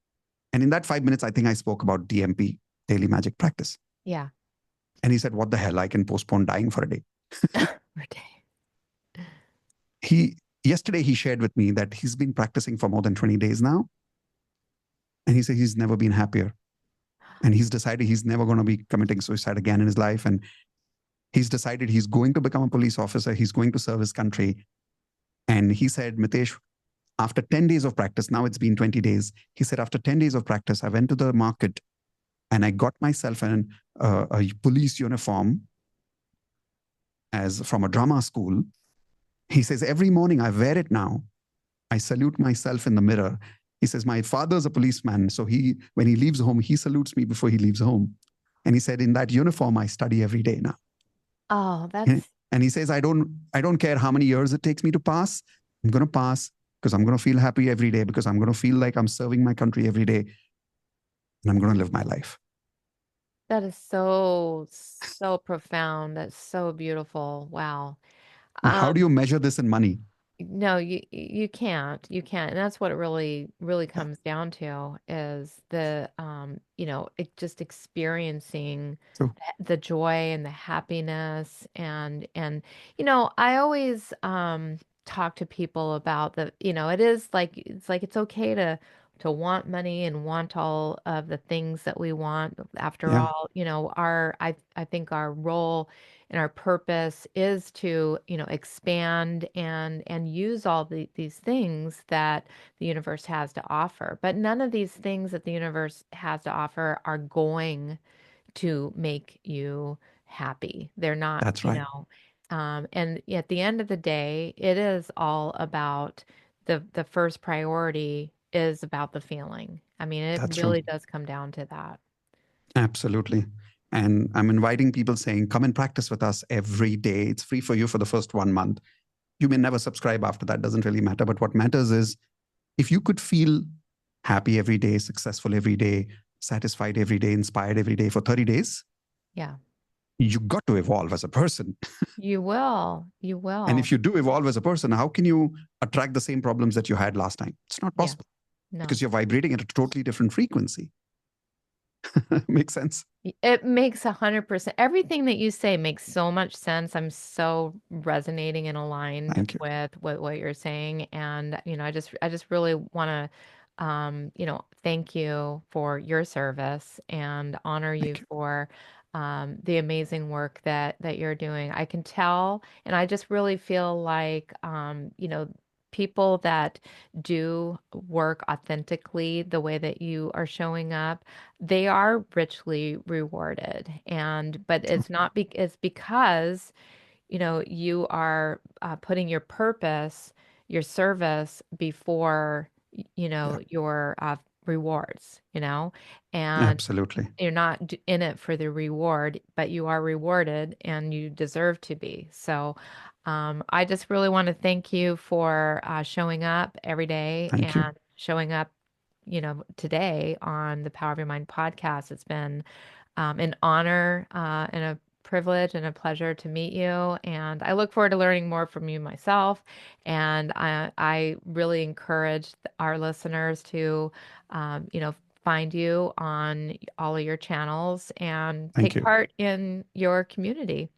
and in that 5 minutes, I think I spoke about DMP, daily magic practice. Yeah. And he said, what the hell? I can postpone dying for a day. Okay. Yesterday he shared with me that he's been practicing for more than 20 days now. And he said he's never been happier. And he's decided he's never going to be committing suicide again in his life. And he's decided he's going to become a police officer. He's going to serve his country. And he said, Mitesh, After 10 days of practice, now it's been 20 days. He said, after 10 days of practice, I went to the market and I got myself a police uniform as from a drama school. He says, every morning I wear it now. I salute myself in the mirror. He says, my father's a policeman. So when he leaves home, he salutes me before he leaves home. And he said, in that uniform, I study every day now. Oh, that's And he says, I don't care how many years it takes me to pass. I'm going to pass because I'm going to feel happy every day, because I'm going to feel like I'm serving my country every day. And I'm going to live my life. that is so, so profound. That's so beautiful. Wow. Now, how do Um, you measure this in money? no, you can't. You can't. And that's what it really Yeah, comes down to is the it just experiencing true. the joy and the happiness and I always talk to people about it is like it's okay to want money and want all of the things that we want. After Yeah, all, I think our role and our purpose is to expand and use all these things that the universe has to offer, but none of these things that the universe has to offer are going to make you happy. They're not, that's right. and at the end of the day, it is all about the first priority is about the feeling. I mean, it That's true. really does come down to that. Absolutely. And I'm inviting people saying, come and practice with us every day. It's free for you for the first 1 month. You may never subscribe after that, doesn't really matter. But what matters is if you could feel happy every day, successful every day, satisfied every day, inspired every day for 30 days, Yeah. you got to evolve as a person. You will. You And will. if you do evolve as a person, how can you attract the same problems that you had last time? It's not Yeah. possible No. because you're vibrating at a totally different frequency. Makes sense? It makes 100%. Everything that you say makes so much sense. I'm so resonating and aligned Thank you. with what you're saying. And, I just really want to, thank you for your service and honor you Thank you. for the amazing work that you're doing. I can tell, and I just really feel like, people that do work authentically the way that you are showing up, they are richly rewarded. But True. it's because you are putting your purpose, your service before Yeah, your rewards, and absolutely. you're not in it for the reward, but you are rewarded and you deserve to be. So, I just really want to thank you for showing up every day Thank you. and showing up, today on the Power of Your Mind podcast. It's been an honor and a privilege and a pleasure to meet you. And I look forward to learning more from you myself. And I really encourage our listeners to, find you on all of your channels and Thank take you. part in your community.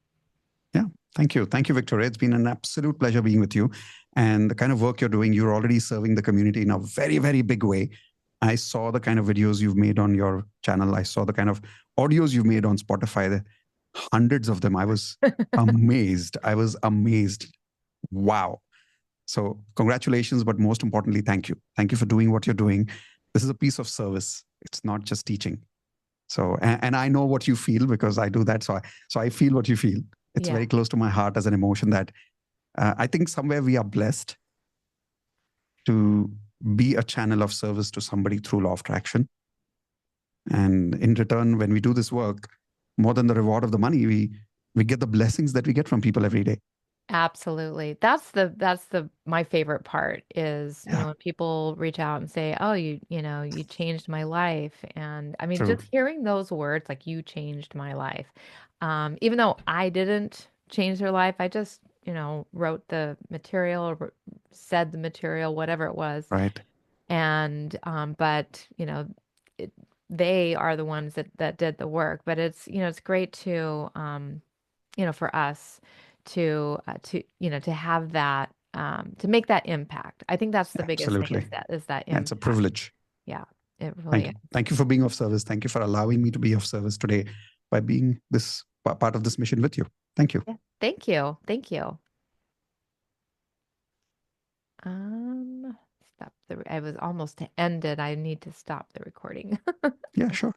Yeah, thank you. Thank you, Victoria. It's been an absolute pleasure being with you. And the kind of work you're doing, you're already serving the community in a very, very big way. I saw the kind of videos you've made on your channel. I saw the kind of audios you've made on Spotify, the hundreds of them. I was amazed. I was amazed. Wow. So, congratulations, but most importantly, thank you. Thank you for doing what you're doing. This is a piece of service. It's not just teaching. So, and I know what you feel because I do that. So I feel what you feel. It's Yeah, very close to my heart as an emotion that I think somewhere we are blessed to be a channel of service to somebody through law of attraction. And in return, when we do this work, more than the reward of the money, we get the blessings that we get from people every day. absolutely. That's the my favorite part is, Yeah, when people reach out and say, "Oh, you changed my life." And I mean, true. just hearing those words, like you changed my life. Even though I didn't change their life, I just, wrote the material or said the material, whatever it was. Right. And but it, they are the ones that did the work. But it's great to for us to have that, to make that impact. I think that's the biggest thing, Absolutely. is that Yeah, it's a impact. privilege. Yeah, it Thank really you. is. Thank you for being of service. Thank you for allowing me to be of service today by being this part of this mission with you. Thank you. Yeah. Thank you. Thank you. Um, stop I was almost to end it. I need to stop the recording. Yeah, sure.